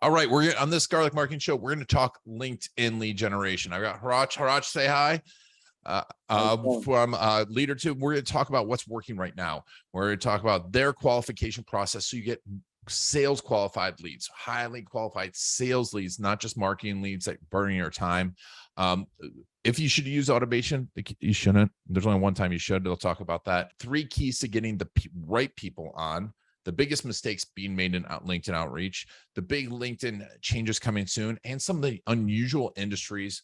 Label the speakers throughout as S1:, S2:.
S1: All right, we're on this Garlic Marketing Show. We're going to talk LinkedIn lead generation. I got Hrachya, say hi. From Leader 2, we're going to talk about what's working right now. We're going to talk about their qualification process, so you get sales qualified leads, highly qualified sales leads, not just marketing leads that burning your time. If you should use automation, you shouldn't. There's only one time you should. They'll talk about that. 3 keys to getting the right people on. The biggest mistakes being made in LinkedIn outreach, the big LinkedIn changes coming soon, and some of the unusual industries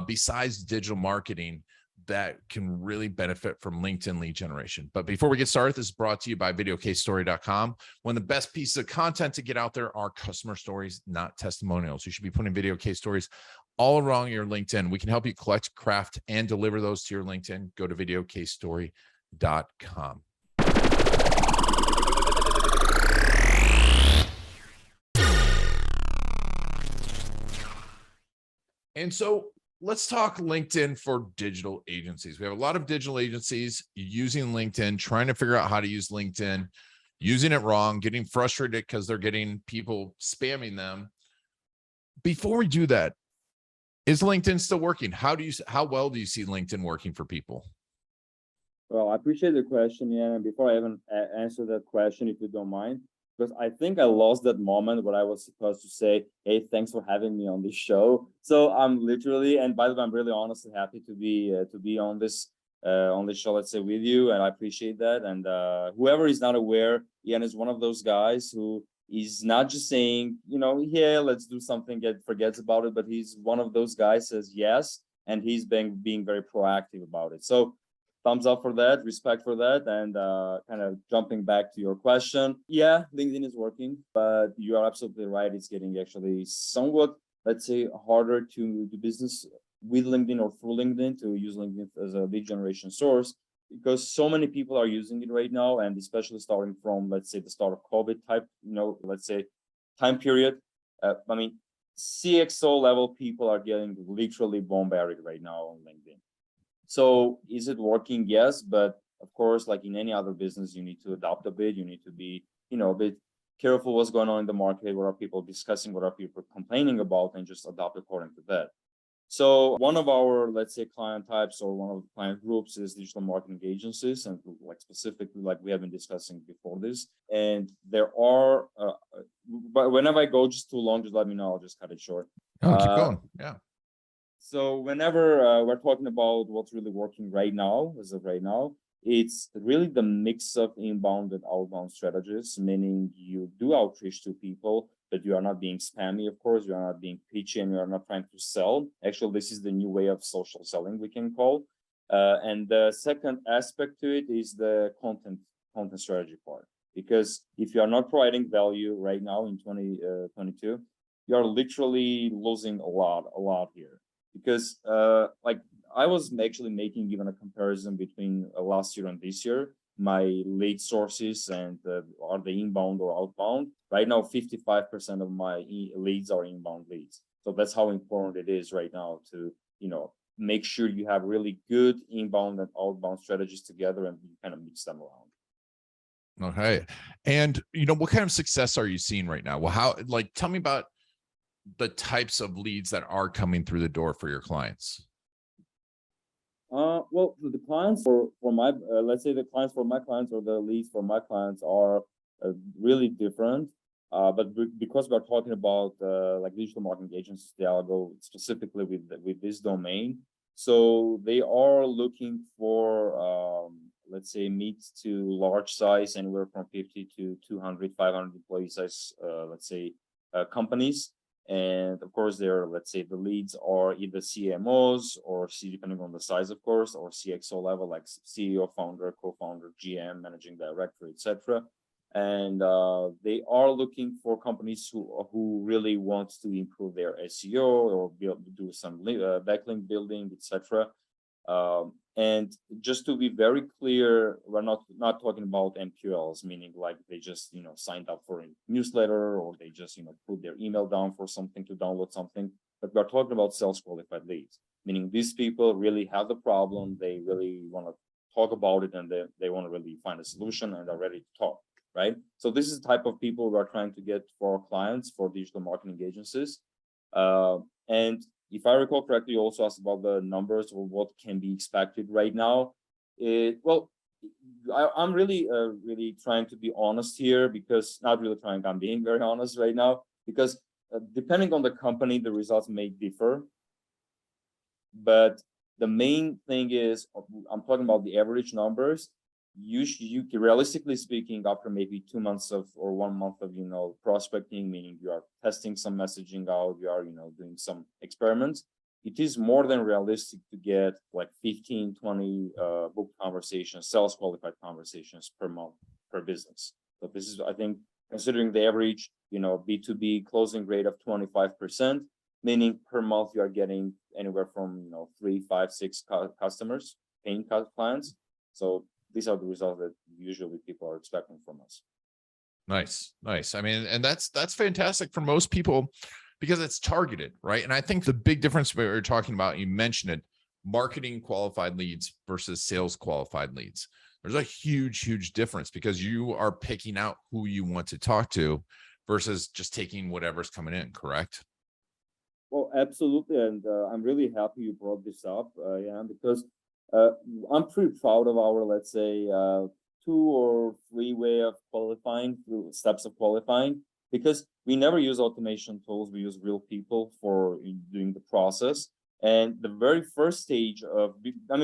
S1: besides digital marketing that can really benefit from LinkedIn lead generation. But before we get started, this is brought to you by videocasestory.com. One of the best pieces of content to get out there are customer stories, not testimonials. You should be putting video case stories all around your LinkedIn. We can help you collect, craft, and deliver those to your LinkedIn. Go to videocasestory.com. And so let's talk LinkedIn for digital agencies. We have a lot of digital agencies using LinkedIn, trying to figure out how to use LinkedIn, using it wrong, getting frustrated because they're getting people spamming them. Before we do that, is LinkedIn still working? How well do you see LinkedIn working for people?
S2: Well, I appreciate the question, yeah. And before I even answer that question, if you don't mind, because I think I lost that moment where I was supposed to say, hey, thanks for having me on this show. So I'm literally, and by the way, I'm really honestly happy to be on this show, let's say, with you, and I appreciate that. And whoever is not aware, Ian is one of those guys who is not just saying, yeah, let's do something, forgets about it, but he's one of those guys says yes, and he's being very proactive about it. So thumbs up for that, respect for that. And kind of jumping back to your question, yeah, LinkedIn is working, but you are absolutely right. It's getting actually somewhat, let's say, harder to do business with LinkedIn or through LinkedIn, to use LinkedIn as a lead generation source, because so many people are using it right now. And especially starting from, let's say, the start of COVID type, let's say, time period. I mean, CXO level people are getting literally bombarded right now on LinkedIn. So is it working? Yes, but of course, like in any other business, you need to adapt a bit. You need to be, a bit careful what's going on in the market. What are people discussing? What are people complaining about? And just adapt according to that. So one of our, let's say, client types, or one of the client groups, is digital marketing agencies, and like specifically, like we have been discussing before this. And there are, but whenever I go just too long, just let me know. I'll just cut it short.
S1: Oh, keep going. Yeah.
S2: So whenever we're talking about what's really working right now, as of right now, it's really the mix of inbound and outbound strategies, meaning you do outreach to people, but you are not being spammy, of course, you are not being pitchy, and you are not trying to sell. Actually, this is the new way of social selling, we can call. And the second aspect to it is the content strategy part. Because if you are not providing value right now in 2022, you are literally losing a lot here. Because like I was actually making even a comparison between last year and this year, my lead sources and are they inbound or outbound. Right now, 55% of my leads are inbound leads. So that's how important it is right now to, make sure you have really good inbound and outbound strategies together, and you kind of mix them around.
S1: Okay. And, what kind of success are you seeing right now? Well, tell me about the types of leads that are coming through the door for your clients.
S2: Well, the clients for my, let's say the clients for my clients, or the leads for my clients, are really different. But because we're talking about like digital marketing agencies, I'll go specifically with this domain. So they are looking for, let's say, mid to large size, anywhere from 50 to 200, 500 employee size, let's say, companies. And of course, let's say the leads are either CMOs or depending on the size, of course, or CXO level, like CEO, founder, co-founder, GM, managing director, etc. And they are looking for companies who really want to improve their SEO or do some backlink building, etc. And just to be very clear, we're not talking about MQLs, meaning like they just signed up for a newsletter, or they just put their email down for something to download something. But we're talking about sales qualified leads, meaning these people really have the problem, they really want to talk about it, and they want to really find a solution, and are ready to talk. right? So this is the type of people we are trying to get for our clients, for digital marketing agencies. And if I recall correctly, you also asked about the numbers or what can be expected right now. I'm really trying to be honest here, because not really trying, I'm being very honest right now, because depending on the company, the results may differ. But the main thing is, I'm talking about the average numbers. You realistically speaking, after maybe 2 months of, or 1 month of, prospecting, meaning you are testing some messaging out, you are, doing some experiments, it is more than realistic to get like 15, 20 book conversations, sales qualified conversations per month per business. So this is, I think, considering the average, B2B closing rate of 25%, meaning per month you are getting anywhere from 3, 5, 6 customers, paying clients. So these are the results that usually people are expecting from us.
S1: Nice. I mean, and that's fantastic for most people, because it's targeted, right? And I think the big difference we were talking about, you mentioned it, marketing qualified leads versus sales qualified leads. There's a huge difference, because you are picking out who you want to talk to versus just taking whatever's coming in, correct?
S2: Well, absolutely. And I'm really happy you brought this up, because I'm pretty proud of our, let's say, 2 or 3 way of qualifying, through steps of qualifying, because we never use automation tools. We use real people for doing the process. And the very first stage of,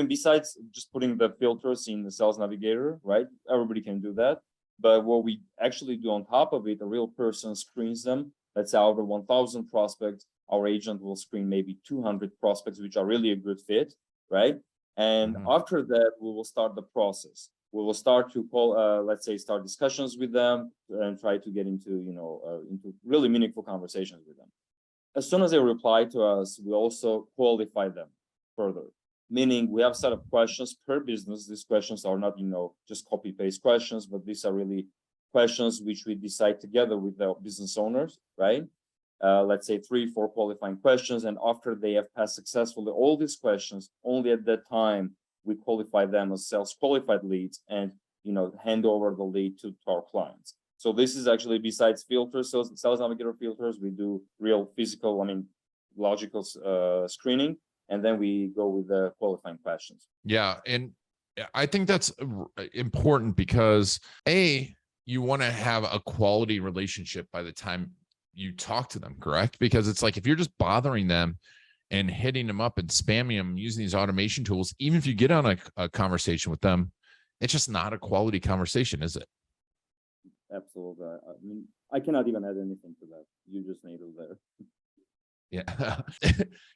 S2: besides just putting the filters in the Sales Navigator, right? Everybody can do that. But what we actually do on top of it, a real person screens them. Let's say out of 1,000 prospects, our agent will screen maybe 200 prospects, which are really a good fit, right? And after that, we will start the process. We will start to call, let's say, start discussions with them and try to get into, into really meaningful conversations with them. As soon as they reply to us, we also qualify them further. Meaning we have a set of questions per business. These questions are not, just copy paste questions, but these are really questions which we decide together with the business owners, right? Let's say 3, 4 qualifying questions. And after they have passed successfully all these questions, only at that time, we qualify them as sales qualified leads and, hand over the lead to our clients. So this is actually, besides filters, Sales Navigator filters, we do real physical, logical screening, and then we go with the qualifying questions.
S1: Yeah. And I think that's important, because you want to have a quality relationship by the time you talk to them, correct? Because it's like, if you're just bothering them and hitting them up and spamming them using these automation tools, even if you get on a conversation with them, it's just not a quality conversation, is it?
S2: Absolutely. I cannot even add anything to that. You just nailed it
S1: there.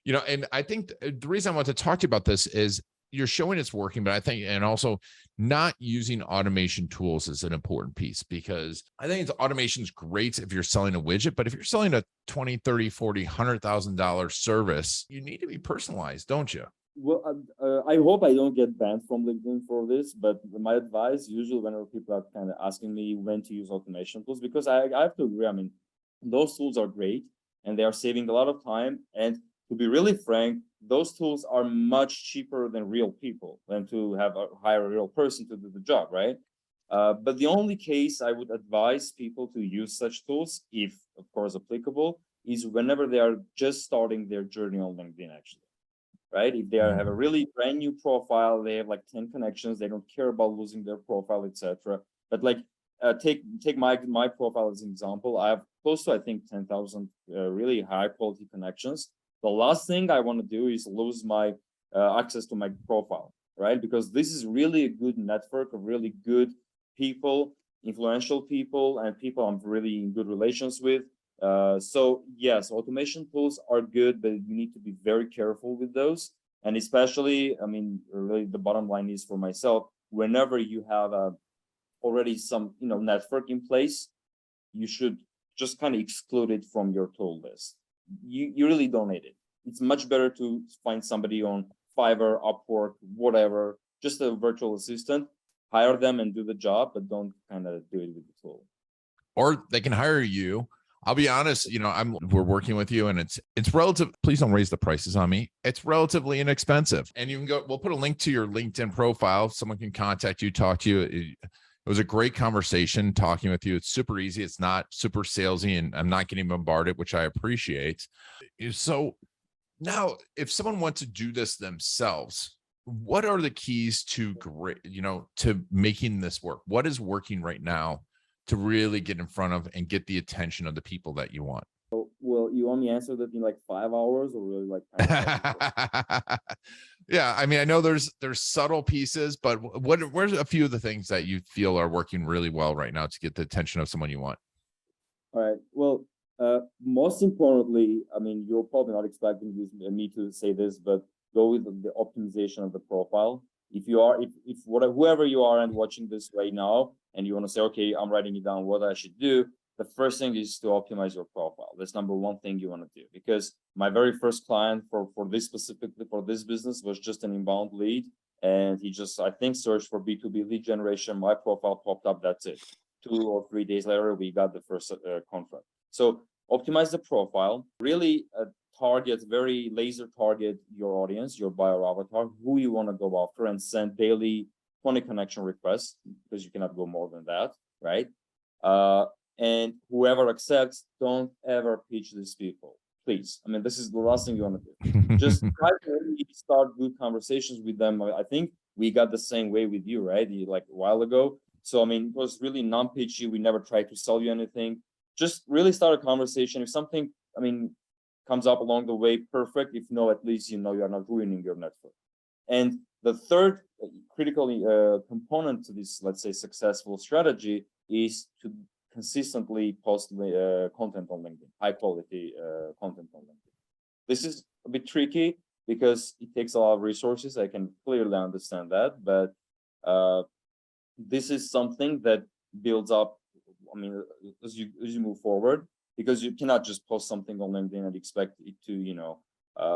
S1: Yeah. And I think the reason I want to talk to you about this is you're showing it's working, but I think, and also not using automation tools is an important piece, because I think automation is great if you're selling a widget, but if you're selling a $20, $30, $40, $100,000 service, you need to be personalized, don't you?
S2: Well, I hope I don't get banned from LinkedIn for this, but my advice, usually whenever people are kind of asking me when to use automation tools, because I have to agree, those tools are great and they are saving a lot of time. And to be really frank, those tools are much cheaper than real people, than to hire a real person to do the job, right? But the only case I would advise people to use such tools, if of course applicable, is whenever they are just starting their journey on LinkedIn, actually, right? If they have a really brand new profile, they have like 10 connections, they don't care about losing their profile, etc. But like, take my profile as an example. I have close to, I think, 10,000 really high quality connections. The last thing I want to do is lose my access to my profile, right? Because this is really a good network of really good people, influential people, and people I'm really in good relations with. So yes, automation tools are good, but you need to be very careful with those. And especially, really the bottom line is for myself, whenever you have already some, network in place, you should just kind of exclude it from your tool list. You really don't need it. It's much better to find somebody on Fiverr, Upwork, whatever, just a virtual assistant, hire them and do the job, but don't kind of do it with the tool.
S1: Or they can hire you. I'll be honest, we're working with you, and it's relative. Please don't raise the prices on me. It's relatively inexpensive. And you can we'll put a link to your LinkedIn profile. Someone can contact you, talk to you. It was a great conversation talking with you. It's super easy. It's not super salesy, and I'm not getting bombarded, which I appreciate. So now, if someone wants to do this themselves, what are the keys to great, to making this work? What is working right now to really get in front of and get the attention of the people that you want?
S2: Well, you want me to answer that in like 5 hours or really like kind of
S1: Yeah, I mean, I know there's subtle pieces, but where's a few of the things that you feel are working really well right now to get the attention of someone you want?
S2: All right. Well, most importantly, I mean, you're probably not expecting me to say this, but go with the optimization of the profile. If you are, if whoever you are and watching this right now, and you want to say, okay, I'm writing it down, what I should do. The first thing is to optimize your profile. That's number one thing you want to do, because my very first client for this specifically for this business was just an inbound lead. And he just, I think, searched for B2B lead generation. My profile popped up. That's it. 2 or 3 days later, we got the first contract. So optimize the profile, really target, very laser target your audience, your buyer avatar, who you want to go after, and send daily 20 connection requests, because you cannot go more than that, right? And whoever accepts, don't ever pitch these people, please. I mean, this is the last thing you want to do. Just try to really start good conversations with them. I think we got the same way with you, right? Like a while ago. So, I mean, it was really non-pitchy. We never tried to sell you anything. Just really start a conversation. If something, I mean, comes up along the way, perfect. If no, at least you know you're not ruining your network. And the third critical component to this, let's say, successful strategy is to consistently post content on LinkedIn, high quality content on LinkedIn. This is a bit tricky because it takes a lot of resources. I can clearly understand that, but this is something that builds up. I mean, as you move forward, because you cannot just post something on LinkedIn and expect it to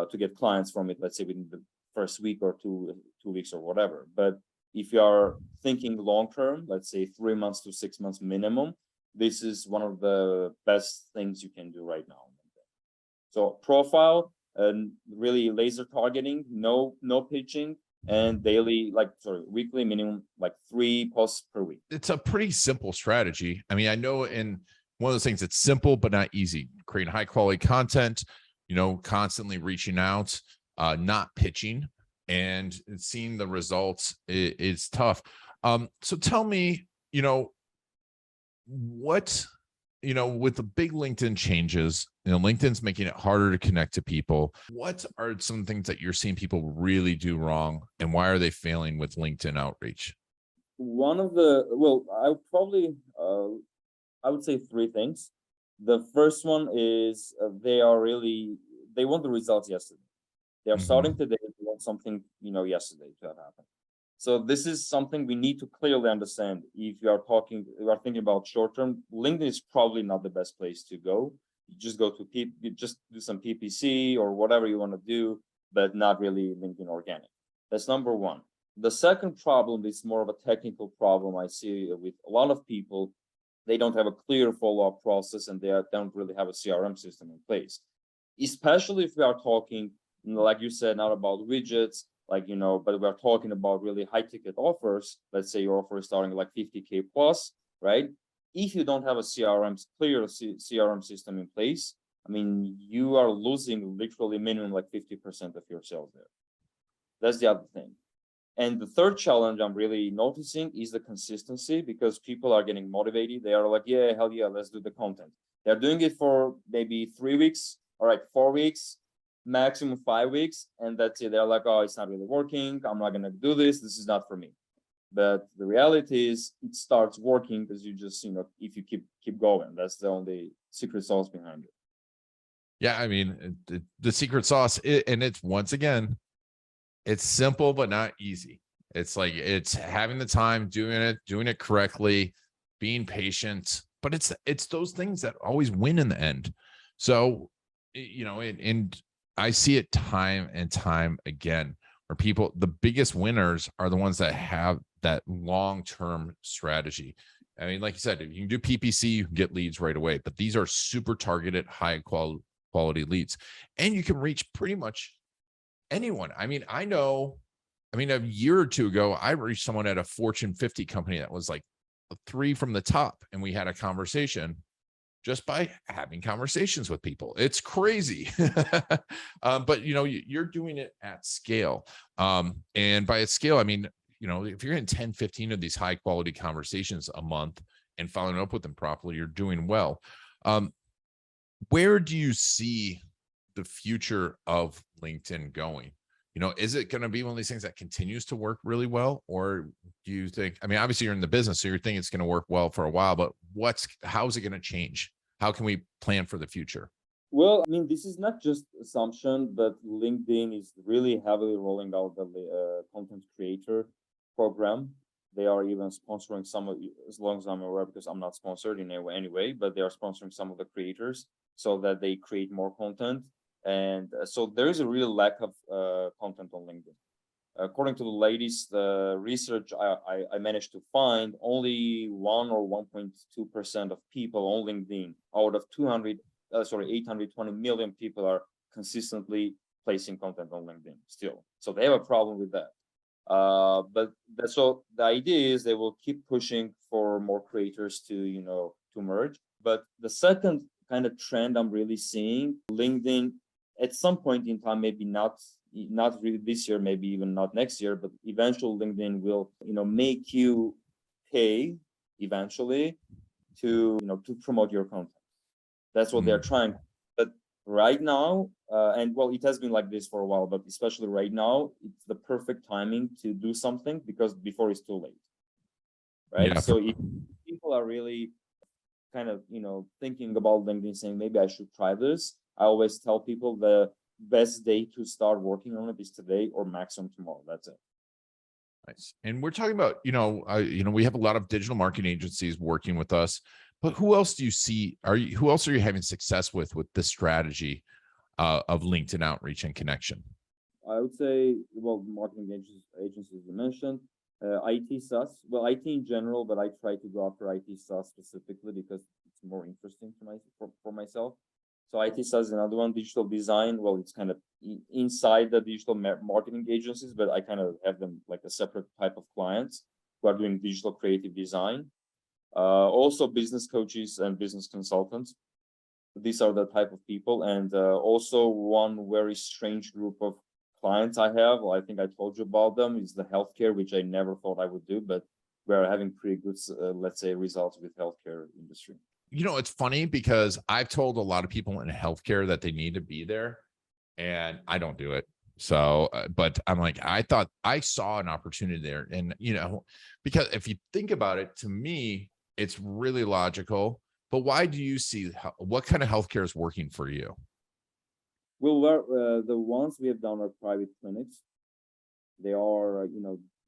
S2: to get clients from it, let's say within the first week or two weeks or whatever. But if you are thinking long term, let's say 3 months to 6 months minimum, this is one of the best things you can do right now. So profile and really laser targeting, no pitching, and weekly minimum, like 3 posts per week.
S1: It's a pretty simple strategy. I mean, I know in one of those things, it's simple but not easy. Creating high quality content, constantly reaching out, not pitching, and seeing the results is tough. So tell me, what, with the big LinkedIn changes, LinkedIn's making it harder to connect to people. What are some things that you're seeing people really do wrong, and why are they failing with LinkedIn outreach?
S2: One of the, well, I would say 3 things. The first one is they want the results yesterday. They are starting today. They want something, yesterday to have happened. So this is something we need to clearly understand. If you are thinking about short term, LinkedIn is probably not the best place to go. You just go to you just do some PPC or whatever you want to do, but not really LinkedIn organic. That's number one. The second problem is more of a technical problem I see with a lot of people. They don't have a clear follow-up process, and they don't really have a CRM system in place. Especially if we are talking, like you said, not about widgets, but we're talking about really high ticket offers. Let's say your offer is starting like 50K plus, right? If you don't have a clear CRM system in place, I mean, you are losing literally minimum like 50% of your sales there. That's the other thing. And the third challenge I'm really noticing is the consistency, because people are getting motivated. They are like, yeah, hell yeah, let's do the content. They're doing it for maybe 3 weeks, all right, 4 weeks, maximum 5 weeks, and that's it. They're like, oh, it's not really working. I'm not gonna do this. This is not for me. But the reality is, it starts working because you just, if you keep going, that's the only secret sauce behind it.
S1: Yeah, I mean, the secret sauce, and it's, once again, it's simple but not easy. It's like, it's having the time, doing it correctly, being patient. But it's those things that always win in the end. So, and I see it time and time again, where the biggest winners are the ones that have that long-term strategy. I mean, like you said, if you can do PPC, you can get leads right away, but these are super targeted, high quality leads, and you can reach pretty much anyone. I mean, a year or two ago, I reached someone at a Fortune 50 company that was like three from the top, and we had a conversation just by having conversations with people. It's crazy. But you're doing it at scale. And by scale, I mean, if you're in 10, 15 of these high quality conversations a month and following up with them properly, you're doing well. Where do you see the future of LinkedIn going? Is it going to be one of these things that continues to work really well? Or do you think, I mean, obviously you're in the business, so you're thinking it's going to work well for a while, but how's it going to change? How can we plan for the future?
S2: Well, I mean, this is not just assumption, but LinkedIn is really heavily rolling out the content creator program. They are even sponsoring some of, as long as I'm aware, because I'm not sponsored in any way anyway, but they are sponsoring some of the creators so that they create more content. And so there is a real lack of content on LinkedIn. According to the latest research I managed to find, only 1 or 1.2% of people on LinkedIn out of 820 million people are consistently placing content on LinkedIn still. So they have a problem with that. So the idea is they will keep pushing for more creators to merge. But the second kind of trend I'm really seeing, LinkedIn at some point in time, maybe not really this year, maybe even not next year, but eventually LinkedIn will, make you pay eventually to promote your content. That's what they're trying. But right now, and well, it has been like this for a while, but especially right now, it's the perfect timing to do something because before it's too late, right? Yeah. So if people are really kind of, thinking about LinkedIn, saying maybe I should try this, I always tell people the best day to start working on it is today or maximum tomorrow. That's it.
S1: Nice. And we're talking about, we have a lot of digital marketing agencies working with us, but who else do you see? Who else are you having success with this strategy of LinkedIn outreach and connection?
S2: I would say, well, marketing agencies you mentioned, IT SaaS, well, IT in general, but I try to go after IT SaaS specifically because it's more interesting for myself. So IT SaaS is another one. Digital design, well, it's kind of inside the digital marketing agencies, but I kind of have them like a separate type of clients who are doing digital creative design. Also business coaches and business consultants. These are the type of people. And also one very strange group of clients I have, well, I think I told you about them, is the healthcare, which I never thought I would do, but we're having pretty good, let's say, results with healthcare industry.
S1: It's funny because I've told a lot of people in healthcare that they need to be there and I don't do it. So, but I'm like, I thought I saw an opportunity there. And, because if you think about it, to me, it's really logical. But why do you see what kind of healthcare is working for you?
S2: Well, the ones we have done are private clinics. They are,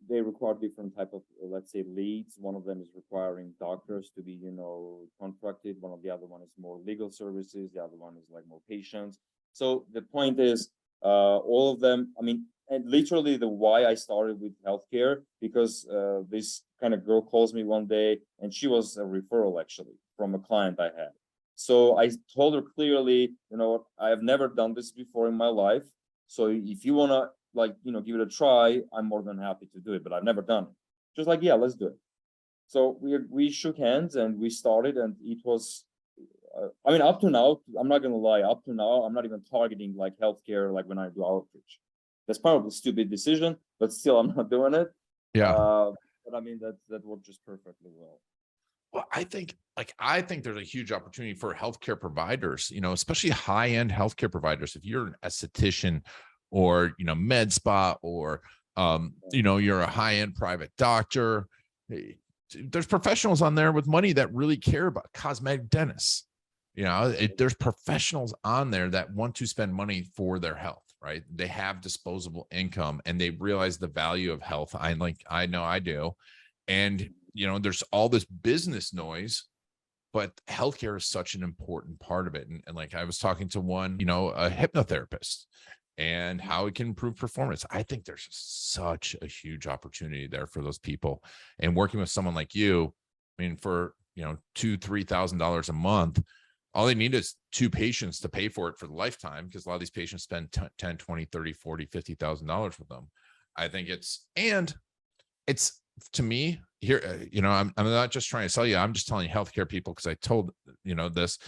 S2: they require different type of, let's say, leads. One of them is requiring doctors to be, contracted. One of the other one is more legal services. The other one is like more patients. So the point is, all of them, I mean, and literally the why I started with healthcare, because this kind of girl calls me one day and she was a referral actually from a client I had. So I told her clearly, I have never done this before in my life. So if you want to give it a try, I'm more than happy to do it, but I've never done it. Just like, yeah, let's do it. So we shook hands and we started, and it was, up to now, I'm not going to lie, up to now, I'm not even targeting like healthcare, like when I do outreach. That's probably a stupid decision, but still I'm not doing it.
S1: Yeah.
S2: But I mean, that worked just perfectly well.
S1: Well, I think there's a huge opportunity for healthcare providers, especially high-end healthcare providers. If you're an esthetician or, med spa, or, you're a high-end private doctor, there's professionals on there with money that really care about cosmetic dentists. There's professionals on there that want to spend money for their health, right? They have disposable income and they realize the value of health. I know I do. And, there's all this business noise, but healthcare is such an important part of it. And like I was talking to one, a hypnotherapist, and how it can improve performance. I think there's such a huge opportunity there for those people. And working with someone like you, I mean, for, $2,000-$3,000 a month, all they need is 2 patients to pay for it for the lifetime, because a lot of these patients spend 10, 20, 30, 40, $50,000 with them. I think it's to me here, I'm not just trying to sell you. I'm just telling you healthcare people, because I told, this,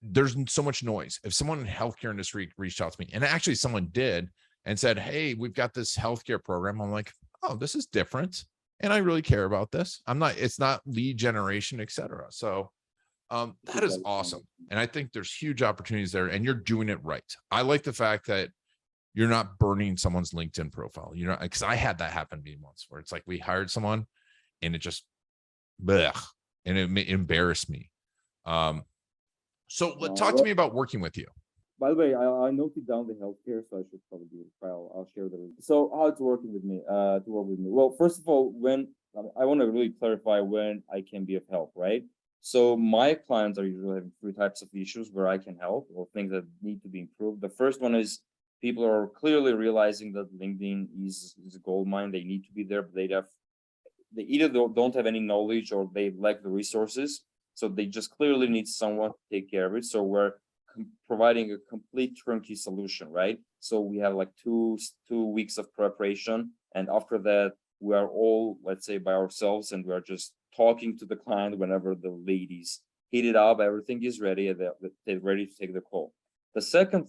S1: there's so much noise. If someone in the healthcare industry reached out to me, and actually someone did, and said, hey, we've got this healthcare program, I'm like, oh, this is different. And I really care about this. It's not lead generation, etc. So that is awesome. And I think there's huge opportunities there, and you're doing it right. I like the fact that you're not burning someone's LinkedIn profile. Because I had that happen to me once, where it's like we hired someone and it just, blech, and it embarrassed me. So talk to me about working with you.
S2: By the way, I noted down the healthcare, so I should probably do it. I'll share the. So how it's working with me, to work with me. Well, first of all, when I want to really clarify when I can be of help, right? So my clients are usually having three types of issues where I can help, or things that need to be improved. The first one is people are clearly realizing that LinkedIn is a gold mine. They need to be there, but they either don't have any knowledge or they lack the resources. So they just clearly need someone to take care of it. So we're providing a complete turnkey solution, right? So we have like two weeks of preparation, and after that we are all, let's say, by ourselves, and we are just talking to the client whenever the ladies heat it up, everything is ready, and they're ready to take the call. The second,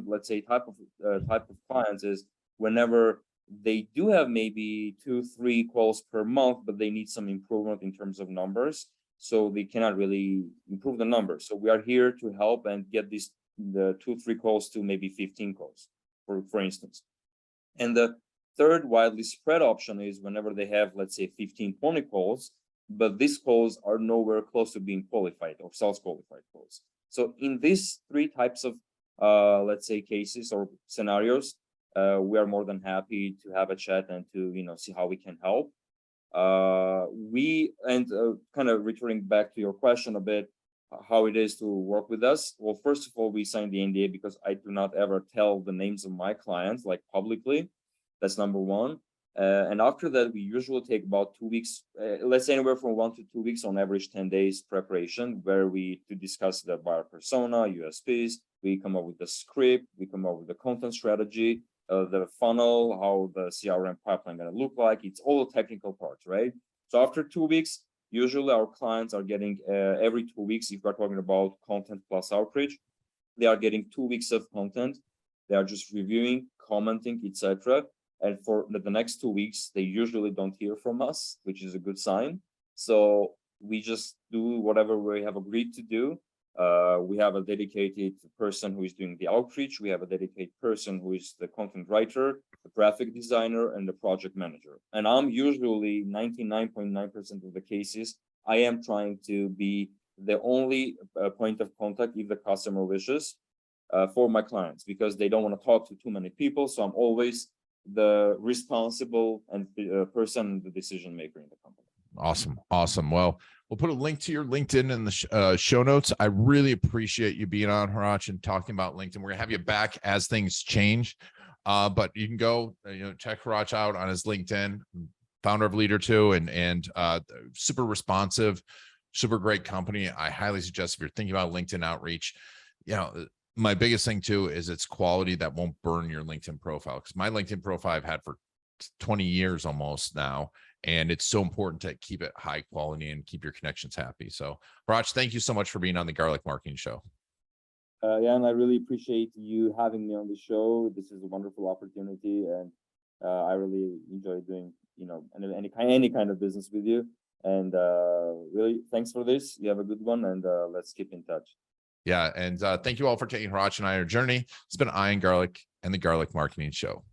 S2: let's say, type of clients is whenever they do have maybe 2-3 calls per month, but they need some improvement in terms of numbers. So they cannot really improve the numbers. So we are here to help and get the 2-3 calls to maybe 15 calls, for instance. And the third widely spread option is whenever they have, let's say, 15-20 calls, but these calls are nowhere close to being qualified or sales qualified calls. So in these three types of, let's say, cases or scenarios, we are more than happy to have a chat and to, see how we can help. Kind of returning back to your question a bit, how it is to work with us. Well, first of all, we signed the NDA because I do not ever tell the names of my clients like publicly. That's number one. And after that, we usually take about 2 weeks, let's say anywhere from 1 to 2 weeks, on average 10 days preparation, where we discuss the buyer persona, USPs. We come up with the script, we come up with the content strategy, the funnel, how the CRM pipeline going to look like. It's all the technical parts, right? So after 2 weeks, usually our clients are getting every 2 weeks, if we're talking about content plus outreach, they are getting 2 weeks of content. They are just reviewing, commenting, etc. And for the next 2 weeks, they usually don't hear from us, which is a good sign. So we just do whatever we have agreed to do. We have a dedicated person who is doing the outreach. We have a dedicated person who is the content writer, the graphic designer, and the project manager. And I'm usually 99.9% of the cases, I am trying to be the only point of contact if the customer wishes for my clients, because they don't want to talk to too many people. So I'm always the responsible and person, the decision maker in the company.
S1: Awesome. Well, we'll put a link to your LinkedIn in the show notes. I really appreciate you being on, Hrachya, and talking about LinkedIn. We're gonna have you back as things change, but you can go, check Hrachya out on his LinkedIn. Founder of Leader 2, and super responsive, super great company. I highly suggest, if you're thinking about LinkedIn outreach, my biggest thing too is it's quality that won't burn your LinkedIn profile, because my LinkedIn profile I've had for 20 years almost now, and it's so important to keep it high quality and keep your connections happy. So Hrachya, thank you so much for being on the Garlic Marketing Show.
S2: Yeah, and I really appreciate you having me on the show. This is a wonderful opportunity, and I really enjoy doing, any kind of business with you. And really, thanks for this. You have a good one, and let's keep in touch.
S1: Yeah, and thank you all for taking Hrachya and I on our journey. It's been Iron Garlic and the Garlic Marketing Show.